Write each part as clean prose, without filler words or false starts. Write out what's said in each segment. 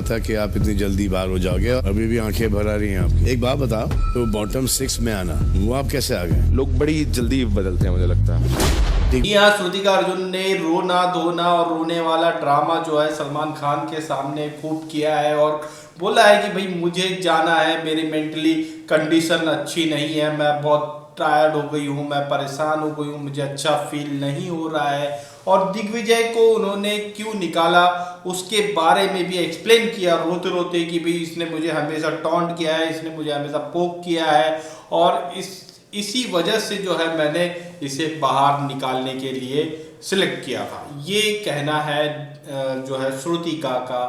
था कि आप इतनी जल्दी बाहर हो जाओगे, अभी भी आंखें भर आ रही हैं आपकी। एक बात बताओ, तो बॉटम 6 में आना, वो आप कैसे आ गए? लोग बड़ी जल्दी बदलते हैं मुझे लगता है। यहाँ श्रुतिका अर्जुन ने रोना धोना और रोने वाला ड्रामा जो है सलमान खान के सामने खूब किया है और बोला है कि भाई मुझे जाना है, मेरी मेंटली कंडीशन अच्छी नहीं है, मैं बहुत टायर्ड हो गई हूँ, मैं परेशान हो गई हूँ, मुझे अच्छा फील नहीं हो रहा है। और दिग्विजय को उन्होंने क्यों निकाला उसके बारे में भी एक्सप्लेन किया रोते रोते कि भाई इसने मुझे हमेशा टॉन्ट किया है, इसने मुझे हमेशा पोक किया है और इसी वजह से जो है मैंने इसे बाहर निकालने के लिए सिलेक्ट किया था। ये कहना है जो है श्रुतिका का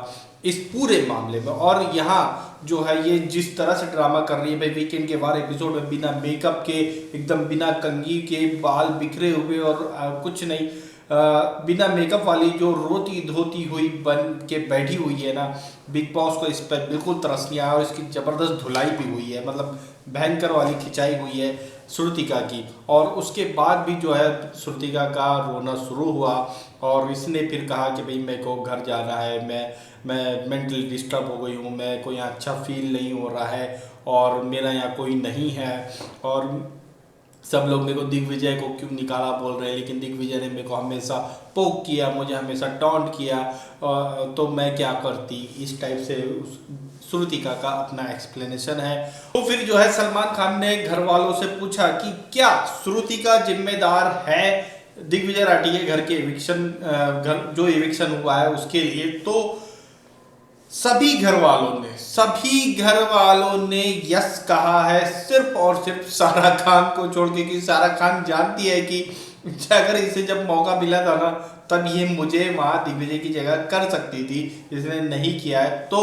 इस पूरे मामले में। और यहाँ जो है ये जिस तरह से ड्रामा कर रही है भाई, वीकेंड के बार एपिसोड में बिना मेकअप के, एकदम बिना कंघी के, बाल बिखरे हुए और कुछ नहीं, बिना मेकअप वाली जो रोती धोती हुई बन के बैठी हुई है ना, बिग बॉस को इस पर बिल्कुल तरस नहीं आया और इसकी ज़बरदस्त धुलाई भी हुई है, मतलब भयंकर वाली खिंचाई हुई है श्रुतिका की। और उसके बाद भी जो है श्रुतिका का रोना शुरू हुआ और इसने फिर कहा कि भाई मेरे को घर जाना है, मैं मेंटली डिस्टर्ब हो गई हूँ, मैं को यहाँ अच्छा फील नहीं हो रहा है और मेरा यहाँ कोई नहीं है और सब लोग मेरे को दिग्विजय को क्यों निकाला बोल रहे हैं, लेकिन दिग्विजय ने मेरे को हमेशा पोक किया, मुझे हमेशा टॉन्ट किया, तो मैं क्या करती, इस टाइप से श्रुतिका का अपना एक्सप्लेनेशन है। तो फिर जो है सलमान खान ने घर वालों से पूछा कि क्या श्रुतिका जिम्मेदार है दिग्विजय राठी के घर के एविक्शन, घर जो एविक्शन हुआ है उसके लिए। तो सभी घर वालों ने यस कहा है, सिर्फ और सिर्फ सारा खान को छोड़ के, कि सारा खान जानती है कि अगर इसे जब मौका मिला था ना तब ये मुझे वहाँ दिग्विजय की जगह कर सकती थी, इसने नहीं किया है। तो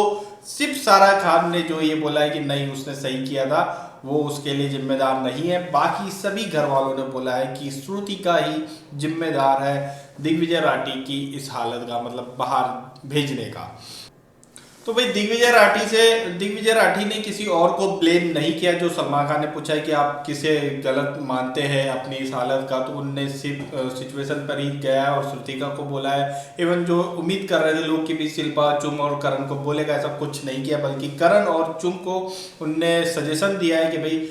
सिर्फ सारा खान ने जो ये बोला है कि नहीं उसने सही किया था, वो उसके लिए जिम्मेदार नहीं है। बाकी सभी घर वालों ने बोला है कि श्रुतिका ही जिम्मेदार है दिग्विजय राठी की इस हालत का, मतलब बाहर भेजने का। तो भाई दिग्विजय राठी ने किसी और को ब्लेम नहीं किया। जो सलमान खान ने पूछा है कि आप किसे गलत मानते हैं अपनी इस हालत का, तो उनने सिर्फ सिचुएशन पर ही गया है और श्रुतिका को बोला है। इवन जो उम्मीद कर रहे थे लोग कि भी शिल्पा, चुम और करण को बोलेगा, ऐसा कुछ नहीं किया, बल्कि करण और चुम को उनने सजेशन दिया है कि भाई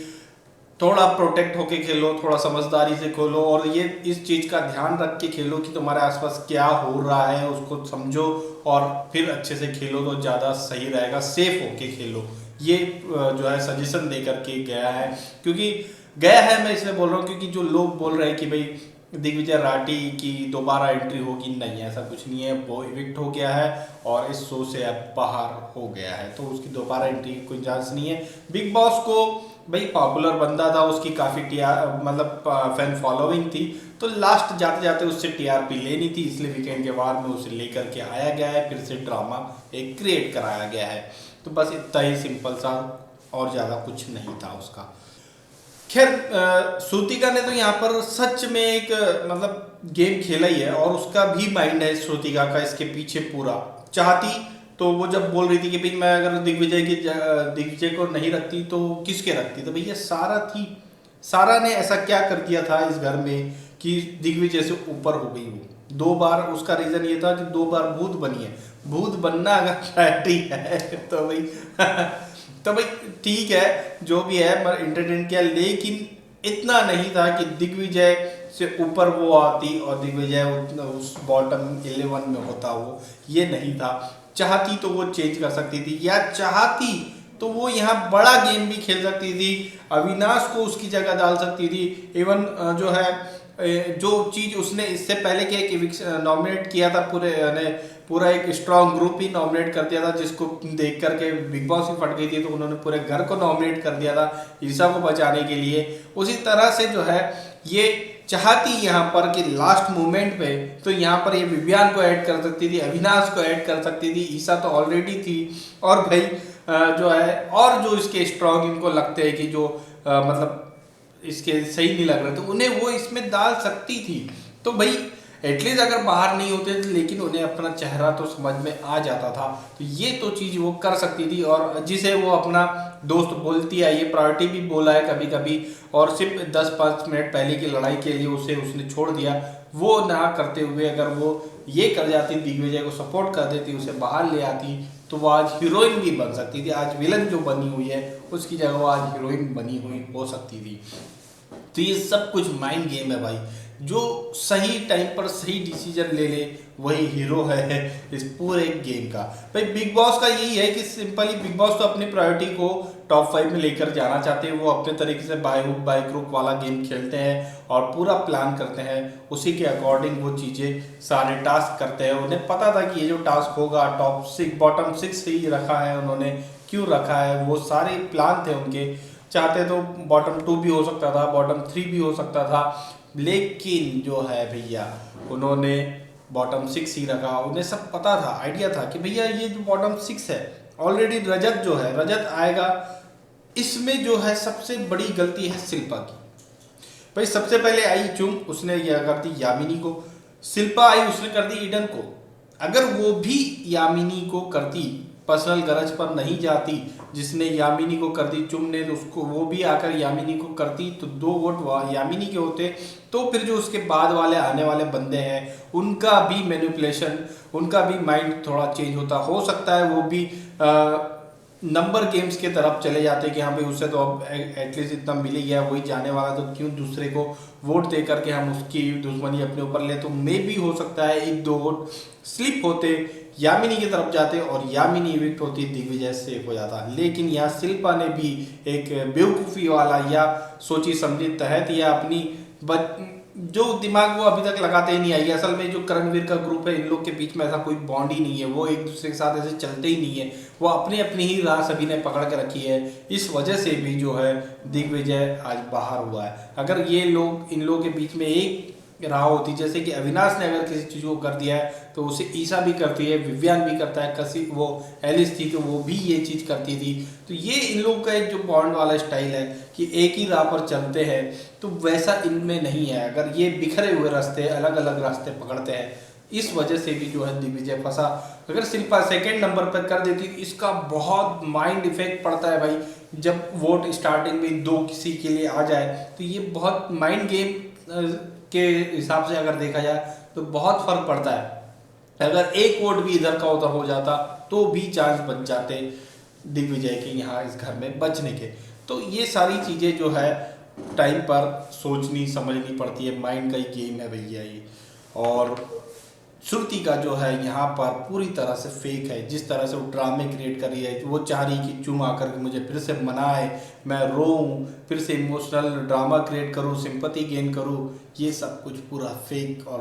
थोड़ा प्रोटेक्ट होके खेलो, थोड़ा समझदारी से खेलो और ये इस चीज़ का ध्यान रख के खेलो कि तुम्हारे आसपास क्या हो रहा है उसको समझो और फिर अच्छे से खेलो तो ज़्यादा सही रहेगा, सेफ होके खेलो। ये जो है सजेशन दे करके गया है, क्योंकि गया है मैं इसलिए बोल रहा हूँ क्योंकि जो लोग बोल रहे हैं कि भाई दिग्विजय राठी की दोबारा एंट्री होगी, नहीं ऐसा कुछ नहीं है। वो इविक्ट हो गया है और इस शो से अब बाहर हो गया है, तो उसकी दोबारा एंट्री की कोई चांस नहीं है। बिग बॉस को भाई पॉपुलर बंदा था, उसकी काफ़ी मतलब फैन फॉलोइंग थी, तो लास्ट जाते जाते उससे टीआरपी लेनी थी, इसलिए वीकेंड के बाद में उसे लेकर के आया गया है, फिर से ड्रामा एक क्रिएट कराया गया है। तो बस इतना ही सिंपल सा, और ज़्यादा कुछ नहीं था उसका। खैर श्रुतिका ने तो यहाँ पर सच में एक मतलब गेम खेला ही है और उसका भी माइंड है श्रुतिका का इसके पीछे पूरा। चाहती तो वो जब बोल रही थी कि भाई मैं अगर दिग्विजय को नहीं रखती तो किसके रखती, तो भैया सारा थी। सारा ने ऐसा क्या कर दिया था इस घर में कि दिग्विजय से ऊपर हो गई वो 2 बार। उसका रीज़न ये था कि 2 बार भूत बनी है। भूत बनना अगर प्रायोरिटी है तो भाई ठीक है, जो भी है पर एंटरटेन किया, लेकिन इतना नहीं था कि दिग्विजय से ऊपर वो आती और दिग्विजय उस बॉटम 11 में होता, वो ये नहीं था। चाहती तो वो चेंज कर सकती थी, या चाहती तो वो यहाँ बड़ा गेम भी खेल सकती थी, अविनाश को उसकी जगह डाल सकती थी। इवन जो है जो चीज़ उसने इससे पहले कि एक नॉमिनेट किया था, पूरा एक स्ट्रॉन्ग ग्रुप ही नॉमिनेट कर दिया था, जिसको देख करके बिग बॉस ही फट गई थी, तो उन्होंने पूरे घर को नॉमिनेट कर दिया था ईशा को बचाने के लिए। उसी तरह से जो है ये चाहती यहाँ पर कि लास्ट मोमेंट पे तो यहाँ पर ये विवियान को ऐड कर सकती थी, अविनाश को ऐड कर सकती थी, ईशा तो ऑलरेडी थी। और भाई जो है और जो इसके स्ट्रॉन्ग इनको लगते हैं कि जो मतलब इसके सही नहीं लग रहे, तो उन्हें वो इसमें डाल सकती थी। तो भाई एटलीस्ट अगर बाहर नहीं होते थे, लेकिन उन्हें अपना चेहरा तो समझ में आ जाता था, तो ये तो चीज़ वो कर सकती थी। और जिसे वो अपना दोस्त बोलती है, ये प्रायोरिटी भी बोला है कभी कभी, और सिर्फ 10-5 मिनट पहले की लड़ाई के लिए उसने छोड़ दिया। वो ना करते हुए अगर वो ये कर जाती, दिग्विजय को सपोर्ट कर देती, उसे बाहर ले आती, तो वो आज हीरोइन भी बन सकती थी। आज विलन जो बनी हुई है उसकी जगह वो आज हीरोइन बनी हुई हो सकती थी। तो ये सब कुछ माइंड गेम है भाई। जो सही टाइम पर सही डिसीजन ले ले वही हीरो है इस पूरे गेम का। भाई बिग बॉस का यही है कि सिंपली बिग बॉस तो अपनी प्रायोरिटी को टॉप 5 में लेकर जाना चाहते हैं। वो अपने तरीके से बाय हुक बाय क्रुक वाला गेम खेलते हैं और पूरा प्लान करते हैं, उसी के अकॉर्डिंग वो चीज़ें सारे टास्क करते हैं। उन्हें पता था कि ये जो टास्क होगा टॉप 6 बॉटम 6 ही रखा है उन्होंने, क्यों रखा है, वो सारे प्लान थे उनके। चाहते तो बॉटम 2 भी हो सकता था, बॉटम 3 भी हो सकता था, लेकिन जो है भैया उन्होंने बॉटम 6 ही रखा। उन्हें सब पता था, आइडिया था कि भैया ये जो बॉटम 6 है ऑलरेडी रजत जो है रजत आएगा, इसमें जो है सबसे बड़ी गलती है शिल्पा की। भाई सबसे पहले आई चुम, उसने यह कर दी यामिनी को। शिल्पा आई, उसने कर दी ईडन को। अगर वो भी यामिनी को करती, पर्सनल गरज पर नहीं जाती, जिसने यामिनी को कर दी चुम ने, तो उसको वो भी आकर यामिनी को करती तो 2 वोट यामिनी के होते। तो फिर जो उसके बाद वाले आने वाले बंदे हैं उनका भी मैनिपुलेशन, उनका भी माइंड थोड़ा चेंज होता, हो सकता है वो भी नंबर गेम्स के तरफ चले जाते कि हाँ भाई उससे तो अब एटलीस्ट इतना मिल ही गया, वही जाने वाला, तो क्यों दूसरे को वोट दे करके हम उसकी दुश्मनी अपने ऊपर ले। तो मे भी हो सकता है 1-2 वोट स्लिप होते, यामिनी की तरफ जाते और यामिनी इविक्ट होती, दिग्विजय सेफ हो जाता। लेकिन यहाँ शिल्पा ने भी एक बेवकूफ़ी वाला या सोची समझी तहत या अपनी जो दिमाग वो अभी तक लगाते ही नहीं आई। असल में जो करणवीर का ग्रुप है इन लोग के बीच में ऐसा कोई बॉन्ड ही नहीं है, वो एक दूसरे के साथ ऐसे चलते ही नहीं है, वो अपनी अपनी ही राह सभी ने पकड़ के रखी है। इस वजह से भी जो है दिग्विजय आज बाहर हुआ है। अगर ये लोग इन लोगों के बीच में एक राह होती, जैसे कि अविनाश ने अगर किसी चीज़ को कर दिया है तो उसे ईसा भी करती है, विवियन भी करता है, कसी वो एलिस थी तो वो भी ये चीज़ करती थी। तो ये इन लोगों का एक जो बॉन्ड वाला स्टाइल है कि एक ही राह पर चलते हैं, तो वैसा इनमें नहीं है। अगर ये बिखरे हुए रास्ते, अलग अलग रास्ते पकड़ते हैं, इस वजह से भी जो है दिग्विजय फंसा। अगर शिल्पा सेकेंड नंबर पर कर देती, इसका बहुत माइंड इफेक्ट पड़ता है भाई। जब वोट स्टार्टिंग में 2 किसी के लिए आ जाए तो ये बहुत माइंड गेम के हिसाब से अगर देखा जाए तो बहुत फर्क पड़ता है। अगर एक वोट भी इधर का उधर हो जाता तो भी चांस बच जाते दिग्विजय के यहाँ इस घर में बचने के। तो ये सारी चीज़ें जो है टाइम पर सोचनी समझनी पड़ती है, माइंड का ही गेम है भैया ये। और श्रुति का जो है यहाँ पर पूरी तरह से फेक है, जिस तरह से वो ड्रामे क्रिएट कर रही है। वो चाह रही कि चुम आकर के मुझे फिर से मनाए, मैं रोऊं, फिर से इमोशनल ड्रामा क्रिएट करूं, सिंपैथी गेन करूं। ये सब कुछ पूरा फेक और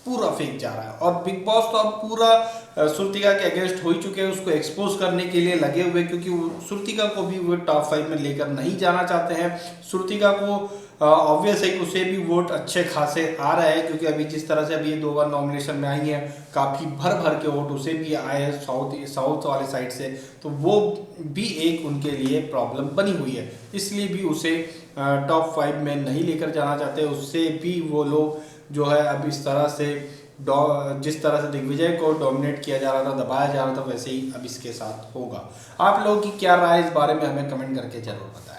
पूरा फेक जा रहा है। और बिग बॉस तो अब पूरा श्रुतिका के अगेंस्ट हो ही चुके हैं, उसको एक्सपोज करने के लिए लगे हुए, क्योंकि श्रुतिका को भी वो टॉप 5 में लेकर नहीं जाना चाहते हैं। श्रुतिका को ऑब्वियस है कि उसे भी वोट अच्छे खासे आ रहे हैं, क्योंकि अभी जिस तरह से अभी ये 2 बार नॉमिनेशन में आई है, काफ़ी भर भर के वोट उसे भी आए हैं साउथ वाले साइड से। तो वो भी एक उनके लिए प्रॉब्लम बनी हुई है, इसलिए भी उसे टॉप 5 में नहीं लेकर जाना चाहते। उससे भी वो लोग जो है अब इस तरह से जिस तरह से दिग्विजय को डोमिनेट किया जा रहा था, दबाया जा रहा था, वैसे ही अब इसके साथ होगा। आप लोगों की क्या राय इस बारे में हमें कमेंट करके जरूर बताएं।